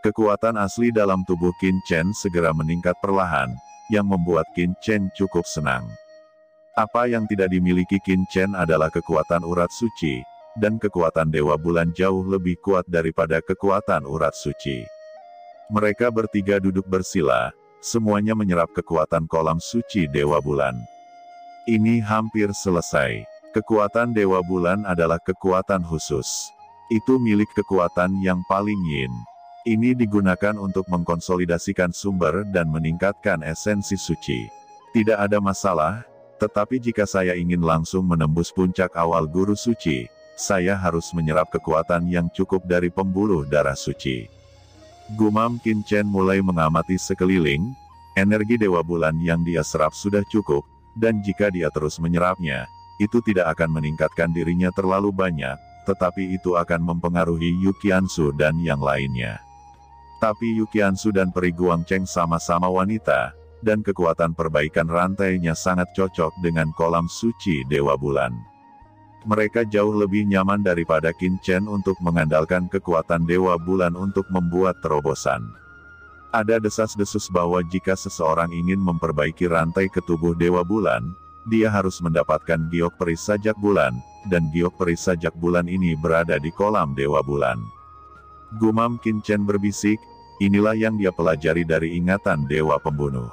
Kekuatan asli dalam tubuh Qin Chen segera meningkat perlahan, yang membuat Qin Chen cukup senang. Apa yang tidak dimiliki Qin Chen adalah kekuatan urat suci, dan kekuatan Dewa Bulan jauh lebih kuat daripada kekuatan urat suci. Mereka bertiga duduk bersila, semuanya menyerap kekuatan kolam suci Dewa Bulan. Ini hampir selesai. Kekuatan Dewa Bulan adalah kekuatan khusus. Itu milik kekuatan yang paling yin. Ini digunakan untuk mengkonsolidasikan sumber dan meningkatkan esensi suci. Tidak ada masalah, tetapi jika saya ingin langsung menembus puncak awal guru suci, saya harus menyerap kekuatan yang cukup dari pembuluh darah suci. Gumam Qin Chen mulai mengamati sekeliling, energi Dewa Bulan yang dia serap sudah cukup, dan jika dia terus menyerapnya, itu tidak akan meningkatkan dirinya terlalu banyak, tetapi itu akan mempengaruhi Yu Qianzu dan yang lainnya. Tapi Yu Qianzu dan Peri Guangcheng sama-sama wanita, dan kekuatan perbaikan rantainya sangat cocok dengan kolam suci Dewa Bulan. Mereka jauh lebih nyaman daripada Qin Chen untuk mengandalkan kekuatan Dewa Bulan untuk membuat terobosan. Ada desas-desus bahwa jika seseorang ingin memperbaiki rantai ke tubuh Dewa Bulan, dia harus mendapatkan giok peri sajak bulan, dan giok peri sajak bulan ini berada di kolam Dewa Bulan. Gumam Qin Chen berbisik, inilah yang dia pelajari dari ingatan Dewa Pembunuh.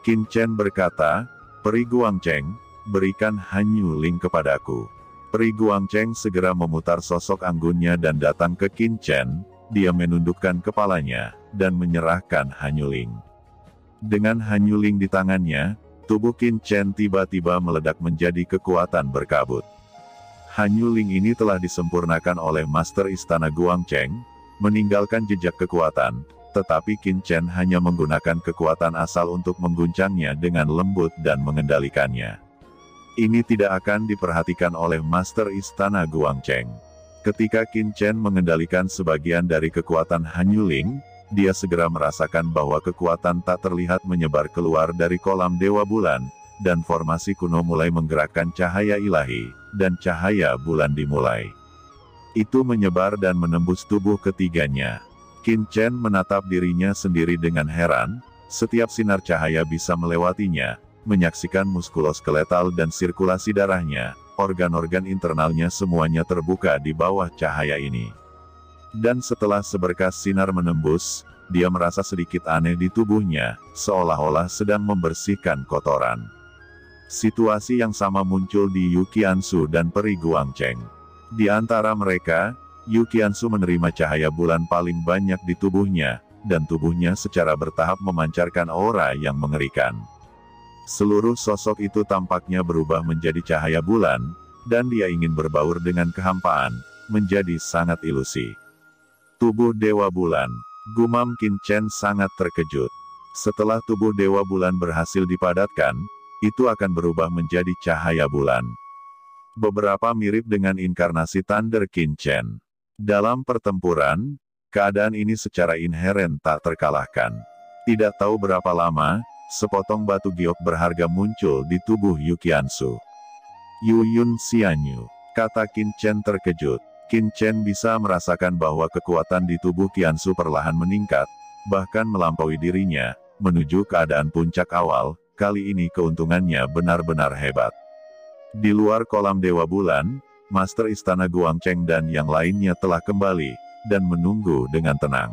Qin Chen berkata, Peri Guangcheng, berikan Hanyu Ling kepadaku. Peri Guangcheng segera memutar sosok anggunnya dan datang ke Qin Chen, dia menundukkan kepalanya, dan menyerahkan Hanyu Ling. Dengan Hanyu Ling di tangannya, tubuh Qin Chen tiba-tiba meledak menjadi kekuatan berkabut. Hanyu Ling ini telah disempurnakan oleh Master Istana Guangcheng, meninggalkan jejak kekuatan, tetapi Qin Chen hanya menggunakan kekuatan asal untuk mengguncangnya dengan lembut dan mengendalikannya. Ini tidak akan diperhatikan oleh Master Istana Guangcheng. Ketika Qin Chen mengendalikan sebagian dari kekuatan Hanyu Ling, dia segera merasakan bahwa kekuatan tak terlihat menyebar keluar dari kolam Dewa Bulan, dan formasi kuno mulai menggerakkan cahaya ilahi, dan cahaya bulan dimulai. Itu menyebar dan menembus tubuh ketiganya. Qin Chen menatap dirinya sendiri dengan heran, setiap sinar cahaya bisa melewatinya, menyaksikan muskuloskeletal dan sirkulasi darahnya, organ-organ internalnya semuanya terbuka di bawah cahaya ini. Dan setelah seberkas sinar menembus, dia merasa sedikit aneh di tubuhnya, seolah-olah sedang membersihkan kotoran. Situasi yang sama muncul di Yu Qianzu dan Peri Guangcheng. Di antara mereka, Yu Qianzu menerima cahaya bulan paling banyak di tubuhnya, dan tubuhnya secara bertahap memancarkan aura yang mengerikan. Seluruh sosok itu tampaknya berubah menjadi cahaya bulan, dan dia ingin berbaur dengan kehampaan, menjadi sangat ilusi. Tubuh Dewa Bulan, gumam Qin Chen sangat terkejut. Setelah tubuh Dewa Bulan berhasil dipadatkan, itu akan berubah menjadi cahaya bulan. Beberapa mirip dengan inkarnasi Thunder Qin Chen. Dalam pertempuran, keadaan ini secara inheren tak terkalahkan. Tidak tahu berapa lama, sepotong batu giok berharga muncul di tubuh Yu Qianzu. Yu Yun Xianyu, kata Qin Chen terkejut. Qin Chen bisa merasakan bahwa kekuatan di tubuh Qianzu perlahan meningkat, bahkan melampaui dirinya, menuju keadaan puncak awal. Kali ini keuntungannya benar-benar hebat. Di luar kolam Dewa Bulan, Master Istana Guangcheng dan yang lainnya telah kembali, dan menunggu dengan tenang.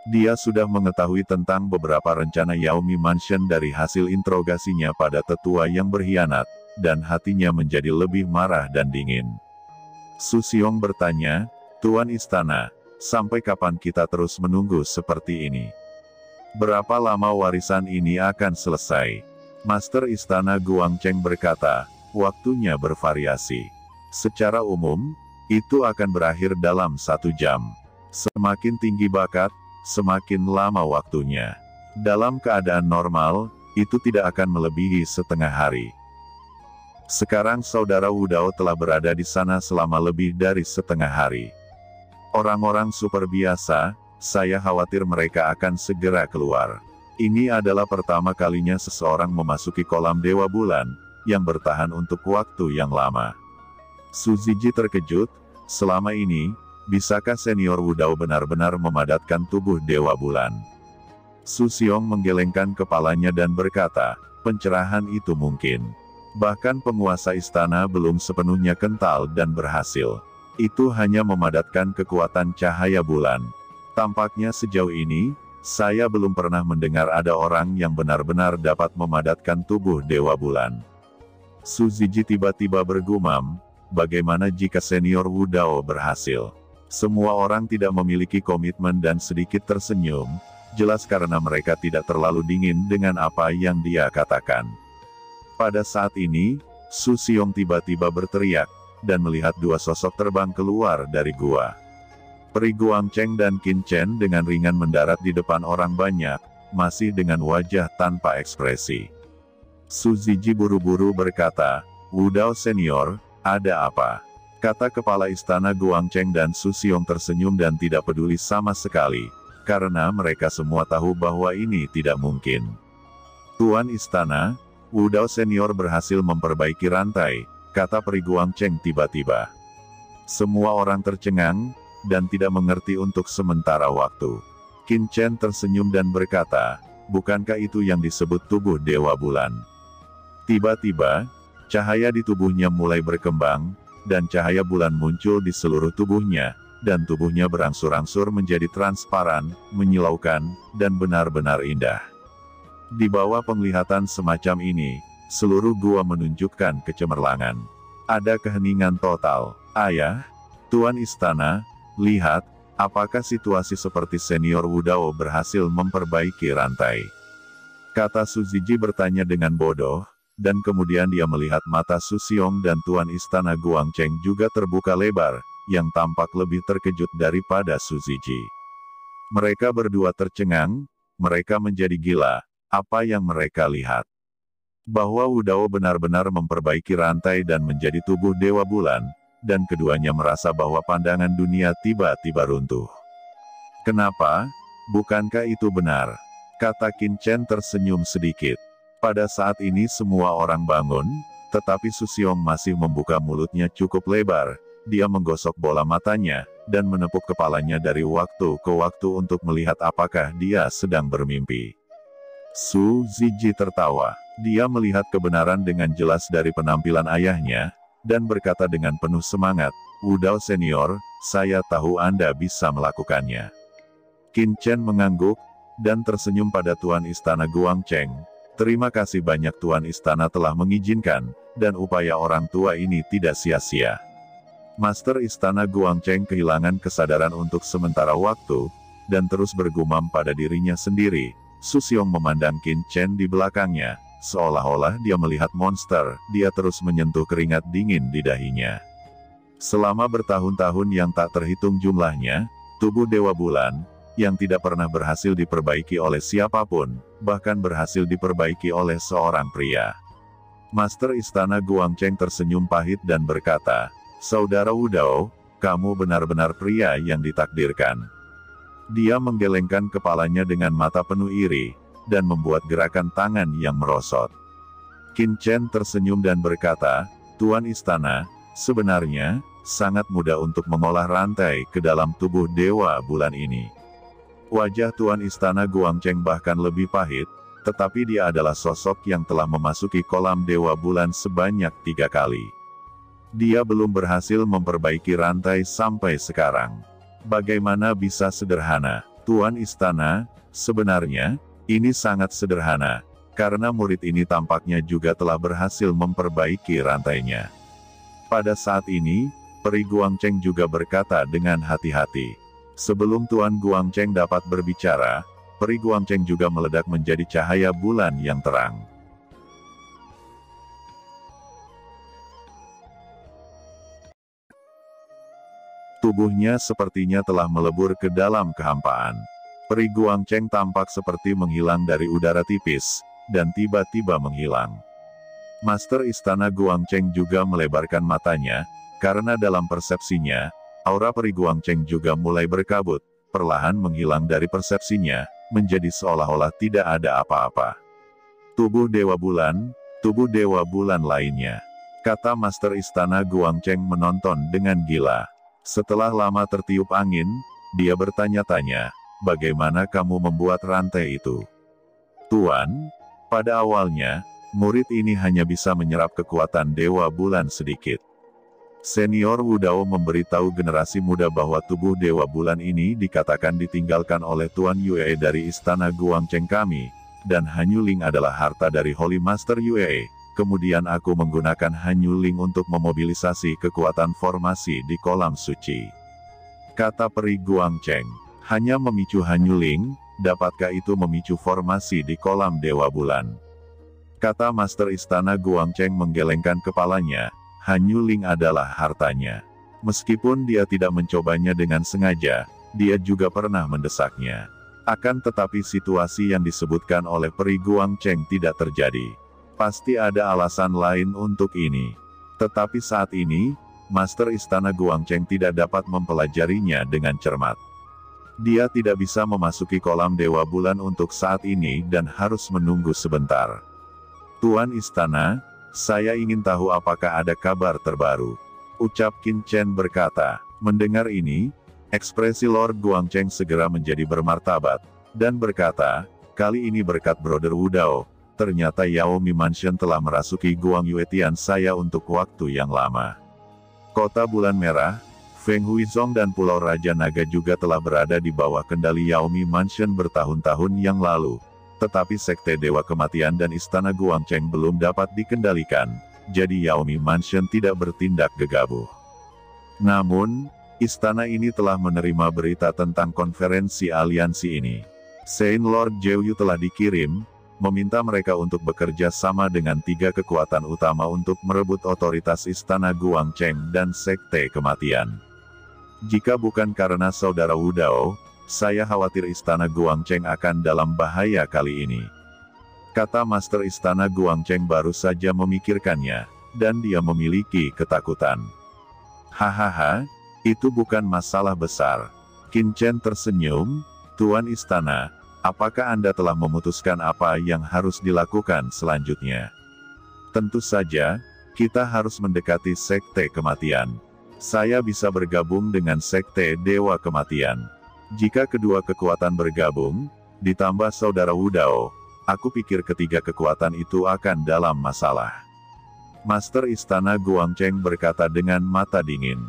Dia sudah mengetahui tentang beberapa rencana Yaomi Mansion dari hasil interogasinya pada tetua yang berkhianat, dan hatinya menjadi lebih marah dan dingin. Su Xiong bertanya, Tuan Istana, sampai kapan kita terus menunggu seperti ini? Berapa lama warisan ini akan selesai? Master Istana Guangcheng berkata, waktunya bervariasi. Secara umum, itu akan berakhir dalam 1 jam. Semakin tinggi bakat, semakin lama waktunya. Dalam keadaan normal, itu tidak akan melebihi setengah hari. Sekarang saudara Wu Dao telah berada di sana selama lebih dari setengah hari. Orang-orang super biasa, saya khawatir mereka akan segera keluar. Ini adalah pertama kalinya seseorang memasuki kolam Dewa Bulan, yang bertahan untuk waktu yang lama. Su Ziji terkejut, selama ini, Bisakah senior Wudao benar-benar memadatkan tubuh Dewa Bulan? Su Xiong menggelengkan kepalanya dan berkata, pencerahan itu mungkin. Bahkan penguasa istana belum sepenuhnya kental dan berhasil. Itu hanya memadatkan kekuatan cahaya bulan. Tampaknya sejauh ini, saya belum pernah mendengar ada orang yang benar-benar dapat memadatkan tubuh Dewa Bulan. Su Ziji tiba-tiba bergumam, bagaimana jika senior Wudao berhasil? Semua orang tidak memiliki komitmen dan sedikit tersenyum, jelas karena mereka tidak terlalu dingin dengan apa yang dia katakan. Pada saat ini, Su Xiong tiba-tiba berteriak, dan melihat dua sosok terbang keluar dari gua. Peri Guangcheng dan Qin Chen dengan ringan mendarat di depan orang banyak, masih dengan wajah tanpa ekspresi. Su Ziji buru-buru berkata, Wudao senior, ada apa? Kata kepala istana Guangcheng dan Su Xiong tersenyum dan tidak peduli sama sekali, karena mereka semua tahu bahwa ini tidak mungkin. Tuan istana, Wudao senior berhasil memperbaiki rantai, kata Peri Guangcheng tiba-tiba. Semua orang tercengang, dan tidak mengerti untuk sementara waktu. Qin Chen tersenyum dan berkata, bukankah itu yang disebut tubuh Dewa Bulan? Tiba-tiba, cahaya di tubuhnya mulai berkembang, dan cahaya bulan muncul di seluruh tubuhnya, dan tubuhnya berangsur-angsur menjadi transparan, menyilaukan, dan benar-benar indah. Di bawah penglihatan semacam ini, seluruh gua menunjukkan kecemerlangan. Ada keheningan total. Ayah, Tuan Istana, lihat, apakah situasi seperti senior Wudao berhasil memperbaiki rantai? Kata Su Ziji bertanya dengan bodoh, dan kemudian dia melihat mata Su Xiong dan Tuan Istana Guangcheng juga terbuka lebar, yang tampak lebih terkejut daripada Su Ziji. Mereka berdua tercengang, mereka menjadi gila, apa yang mereka lihat? Bahwa Wudao benar-benar memperbaiki rantai dan menjadi tubuh Dewa Bulan, dan keduanya merasa bahwa pandangan dunia tiba-tiba runtuh. Kenapa? Bukankah itu benar? Kata Qin Chen tersenyum sedikit. Pada saat ini semua orang bangun, tetapi Su Xiong masih membuka mulutnya cukup lebar, dia menggosok bola matanya, dan menepuk kepalanya dari waktu ke waktu untuk melihat apakah dia sedang bermimpi. Su Ziji tertawa, dia melihat kebenaran dengan jelas dari penampilan ayahnya, dan berkata dengan penuh semangat, Wudao senior, saya tahu Anda bisa melakukannya. Qin Chen mengangguk, dan tersenyum pada Tuan Istana Guangcheng. Terima kasih banyak Tuan Istana telah mengizinkan, dan upaya orang tua ini tidak sia-sia. Master Istana Guangcheng kehilangan kesadaran untuk sementara waktu, dan terus bergumam pada dirinya sendiri. Su Xiong memandang Qin Chen di belakangnya, seolah-olah dia melihat monster, dia terus menyentuh keringat dingin di dahinya. Selama bertahun-tahun yang tak terhitung jumlahnya, tubuh Dewa Bulan, yang tidak pernah berhasil diperbaiki oleh siapapun, bahkan berhasil diperbaiki oleh seorang pria. Master Istana Guangcheng tersenyum pahit dan berkata, Saudara Wudao, kamu benar-benar pria yang ditakdirkan. Dia menggelengkan kepalanya dengan mata penuh iri, dan membuat gerakan tangan yang merosot. Qin Chen tersenyum dan berkata, Tuan Istana, sebenarnya, sangat mudah untuk mengolah rantai ke dalam tubuh Dewa Bulan ini. Wajah Tuan Istana Guangcheng bahkan lebih pahit, tetapi dia adalah sosok yang telah memasuki kolam Dewa Bulan sebanyak 3 kali. Dia belum berhasil memperbaiki rantai sampai sekarang. Bagaimana bisa sederhana? Tuan Istana, sebenarnya, ini sangat sederhana, karena murid ini tampaknya juga telah berhasil memperbaiki rantainya. Pada saat ini, Peri Guangcheng juga berkata dengan hati-hati. Sebelum Tuan Guangcheng dapat berbicara, Peri Guangcheng juga meledak menjadi cahaya bulan yang terang. Tubuhnya sepertinya telah melebur ke dalam kehampaan. Peri Guangcheng tampak seperti menghilang dari udara tipis, dan tiba-tiba menghilang. Master Istana Guangcheng juga melebarkan matanya, karena dalam persepsinya, aura Peri Guangcheng juga mulai berkabut, perlahan menghilang dari persepsinya, menjadi seolah-olah tidak ada apa-apa. Tubuh Dewa Bulan lainnya. Kata Master Istana Guangcheng menonton dengan gila. Setelah lama tertiup angin, dia bertanya-tanya, bagaimana kamu membuat rantai itu? Tuan, pada awalnya, murid ini hanya bisa menyerap kekuatan Dewa Bulan sedikit. Senior Wudao memberitahu generasi muda bahwa tubuh Dewa Bulan ini dikatakan ditinggalkan oleh Tuan Yue dari istana Guangcheng kami, dan Hanyuling adalah harta dari Holy Master Yue. Kemudian aku menggunakan Hanyuling untuk memobilisasi kekuatan formasi di kolam suci. Kata peri Guangcheng, hanya memicu Hanyuling, dapatkah itu memicu formasi di kolam Dewa Bulan? Kata Master Istana Guangcheng menggelengkan kepalanya, Hanyuling adalah hartanya. Meskipun dia tidak mencobanya dengan sengaja, dia juga pernah mendesaknya. Akan tetapi situasi yang disebutkan oleh peri Guangcheng tidak terjadi. Pasti ada alasan lain untuk ini. Tetapi saat ini, Master Istana Guangcheng tidak dapat mempelajarinya dengan cermat. Dia tidak bisa memasuki kolam Dewa Bulan untuk saat ini dan harus menunggu sebentar. Tuan Istana, saya ingin tahu apakah ada kabar terbaru. Ucap Qin Chen berkata. Mendengar ini, ekspresi Lord Guangcheng segera menjadi bermartabat, dan berkata, kali ini berkat Brother Wudao, ternyata Yaomi Mansion telah merasuki Guang Yuetian saya untuk waktu yang lama. Kota Bulan Merah, Feng Huizong dan Pulau Raja Naga juga telah berada di bawah kendali Yaomi Mansion bertahun-tahun yang lalu. Tetapi Sekte Dewa Kematian dan Istana Guangcheng belum dapat dikendalikan, jadi Yaomi Mansion tidak bertindak gegabah. Namun, istana ini telah menerima berita tentang konferensi aliansi ini. Saint Lord Jiuyu telah dikirim, meminta mereka untuk bekerja sama dengan 3 kekuatan utama untuk merebut otoritas Istana Guangcheng dan Sekte Kematian. Jika bukan karena saudara Wudao, saya khawatir Istana Guangcheng akan dalam bahaya kali ini. Kata Master Istana Guangcheng baru saja memikirkannya, dan dia memiliki ketakutan. Hahaha, itu bukan masalah besar. Qin Chen tersenyum, Tuan Istana, apakah Anda telah memutuskan apa yang harus dilakukan selanjutnya? Tentu saja, kita harus mendekati Sekte Kematian. Saya bisa bergabung dengan Sekte Dewa Kematian. Jika kedua kekuatan bergabung, ditambah saudara Wudao, aku pikir ketiga kekuatan itu akan dalam masalah. Master Istana Guangcheng berkata dengan mata dingin.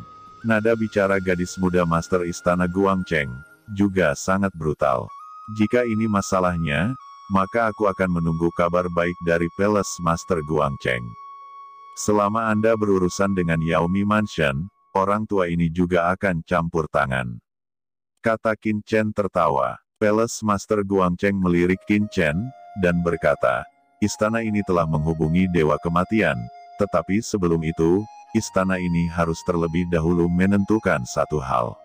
Nada bicara gadis muda Master Istana Guangcheng juga sangat brutal. Jika ini masalahnya, maka aku akan menunggu kabar baik dari Palace Master Guangcheng. Selama Anda berurusan dengan Yaomi Mansion, orang tua ini juga akan campur tangan. Kata Qin Chen tertawa. Palace Master Guangcheng melirik Qin Chen, dan berkata, istana ini telah menghubungi Dewa Kematian, tetapi sebelum itu, istana ini harus terlebih dahulu menentukan satu hal.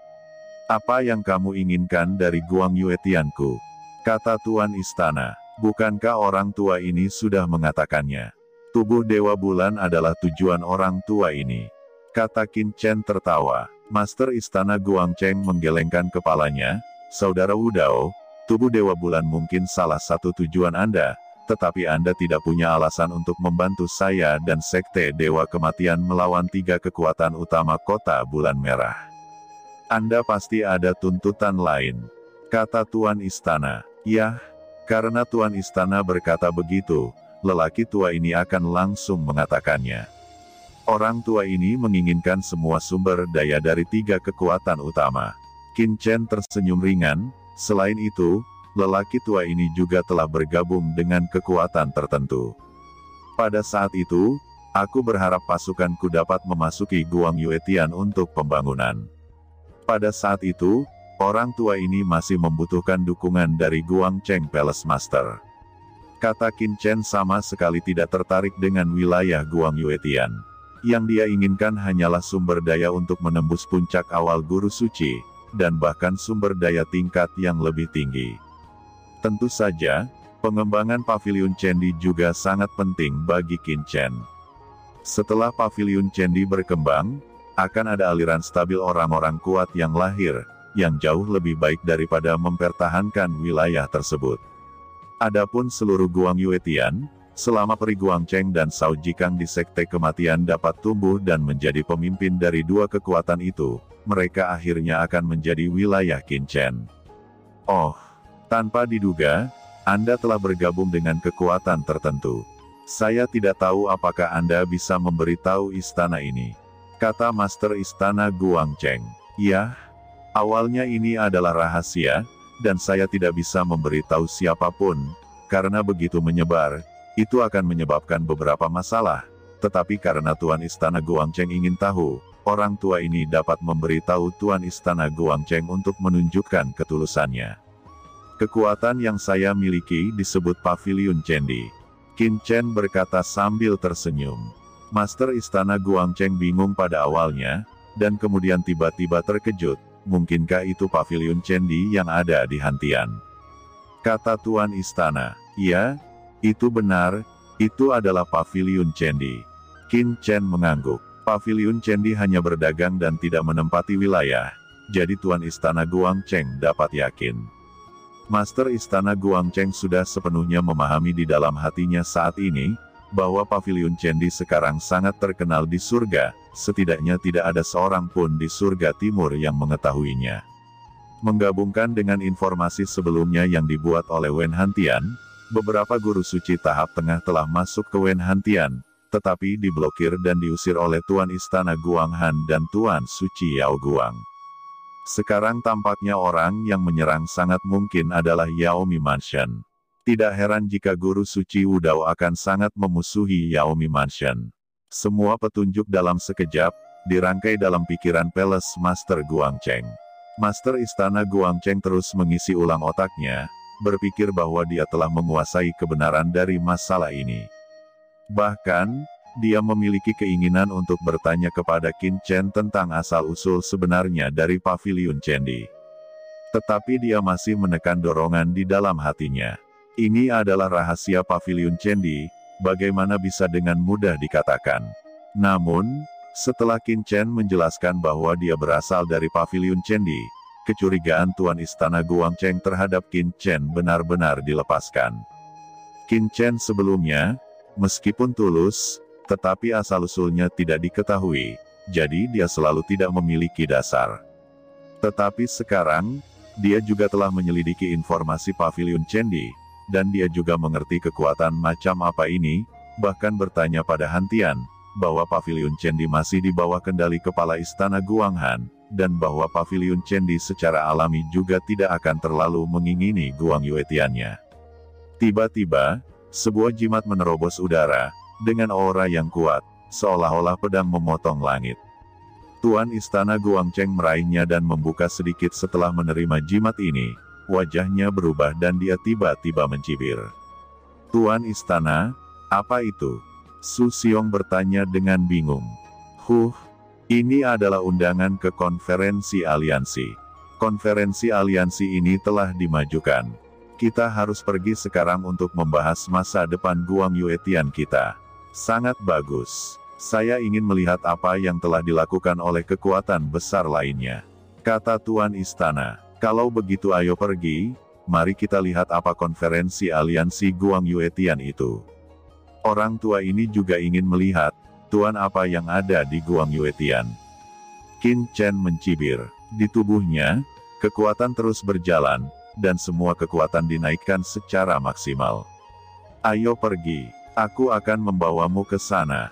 Apa yang kamu inginkan dari Guang Yuetianku? Kata Tuan Istana, bukankah orang tua ini sudah mengatakannya? Tubuh Dewa Bulan adalah tujuan orang tua ini. Kata Qin Chen tertawa. Master Istana Guangcheng menggelengkan kepalanya, saudara Wudao, tubuh Dewa Bulan mungkin salah satu tujuan Anda, tetapi Anda tidak punya alasan untuk membantu saya dan Sekte Dewa Kematian melawan 3 kekuatan utama Kota Bulan Merah. Anda pasti ada tuntutan lain. Kata Tuan Istana. Yah, karena Tuan Istana berkata begitu, lelaki tua ini akan langsung mengatakannya. Orang tua ini menginginkan semua sumber daya dari 3 kekuatan utama. Qin Chen tersenyum ringan, selain itu, lelaki tua ini juga telah bergabung dengan kekuatan tertentu. Pada saat itu, aku berharap pasukanku dapat memasuki Guang Yuetian untuk pembangunan. Pada saat itu, orang tua ini masih membutuhkan dukungan dari Guangcheng Palace Master. Kata Qin Chen sama sekali tidak tertarik dengan wilayah Guang Yuetian. Yang dia inginkan hanyalah sumber daya untuk menembus puncak awal Guru Suci, dan bahkan sumber daya tingkat yang lebih tinggi. Tentu saja, pengembangan Paviliun Candi juga sangat penting bagi Qin Chen. Setelah Paviliun Candi berkembang, akan ada aliran stabil orang-orang kuat yang lahir, yang jauh lebih baik daripada mempertahankan wilayah tersebut. Adapun seluruh Guang Yuetian, Selama Peri Guangcheng dan Shao Jikang di Sekte Kematian dapat tumbuh dan menjadi pemimpin dari dua kekuatan itu, mereka akhirnya akan menjadi wilayah Qin Chen. Oh, tanpa diduga, Anda telah bergabung dengan kekuatan tertentu. Saya tidak tahu apakah Anda bisa memberitahu istana ini, kata Master Istana Guangcheng. Ya, awalnya ini adalah rahasia, dan saya tidak bisa memberitahu siapapun, karena begitu menyebar, itu akan menyebabkan beberapa masalah. Tetapi karena Tuan Istana Guangcheng ingin tahu, orang tua ini dapat memberitahu Tuan Istana Guangcheng untuk menunjukkan ketulusannya. Kekuatan yang saya miliki disebut Pavilion Candi. Qin Chen berkata sambil tersenyum. Master Istana Guangcheng bingung pada awalnya, dan kemudian tiba-tiba terkejut. Mungkinkah itu Pavilion Candi yang ada di Hantian? Kata Tuan Istana. Ya, itu benar, itu adalah Pavilion Candi. Qin Chen mengangguk. Pavilion Candi hanya berdagang dan tidak menempati wilayah, jadi Tuan Istana Guangcheng dapat yakin. Master Istana Guangcheng sudah sepenuhnya memahami di dalam hatinya saat ini, bahwa Pavilion Candi sekarang sangat terkenal di surga, setidaknya tidak ada seorang pun di surga timur yang mengetahuinya. Menggabungkan dengan informasi sebelumnya yang dibuat oleh Wen Hantian, beberapa guru suci tahap tengah telah masuk ke Wen Hantian, tetapi diblokir dan diusir oleh Tuan Istana Guanghan dan Tuan Suci Yao Guang. Sekarang tampaknya orang yang menyerang sangat mungkin adalah Yaomi Mansion. Tidak heran jika guru suci Wudao akan sangat memusuhi Yaomi Mansion. Semua petunjuk dalam sekejap, dirangkai dalam pikiran Palace Master Guangcheng. Master Istana Guangcheng terus mengisi ulang otaknya, berpikir bahwa dia telah menguasai kebenaran dari masalah ini. Bahkan, dia memiliki keinginan untuk bertanya kepada Qin Chen tentang asal-usul sebenarnya dari Pavilion Candi. Tetapi dia masih menekan dorongan di dalam hatinya. Ini adalah rahasia Pavilion Candi, bagaimana bisa dengan mudah dikatakan. Namun, setelah Qin Chen menjelaskan bahwa dia berasal dari Pavilion Candi, kecurigaan Tuan Istana Guangcheng terhadap Qin Chen benar-benar dilepaskan. Qin Chen sebelumnya, meskipun tulus, tetapi asal-usulnya tidak diketahui, jadi dia selalu tidak memiliki dasar. Tetapi sekarang, dia juga telah menyelidiki informasi Pavilion Candi, dan dia juga mengerti kekuatan macam apa ini, bahkan bertanya pada Hantian, bahwa Pavilion Candi masih di bawah kendali kepala Istana Guanghan, dan bahwa Pavilion Candi secara alami juga tidak akan terlalu mengingini Guang Yuetiannya. Tiba-tiba, sebuah jimat menerobos udara, dengan aura yang kuat, seolah-olah pedang memotong langit. Tuan Istana Guangcheng meraihnya dan membuka sedikit setelah menerima jimat ini, wajahnya berubah dan dia tiba-tiba mencibir. Tuan Istana, apa itu? Su Xiong bertanya dengan bingung. Ini adalah undangan ke konferensi aliansi. Konferensi aliansi ini telah dimajukan. Kita harus pergi sekarang untuk membahas masa depan Guang Yuetian kita. Sangat bagus. Saya ingin melihat apa yang telah dilakukan oleh kekuatan besar lainnya. Kata Tuan Istana. Kalau begitu ayo pergi, mari kita lihat apa konferensi aliansi Guang Yuetian itu. Orang tua ini juga ingin melihat, Tuan apa yang ada di Guang Yuetian. Qin Chen mencibir. Di tubuhnya, kekuatan terus berjalan, dan semua kekuatan dinaikkan secara maksimal. Ayo pergi, aku akan membawamu ke sana.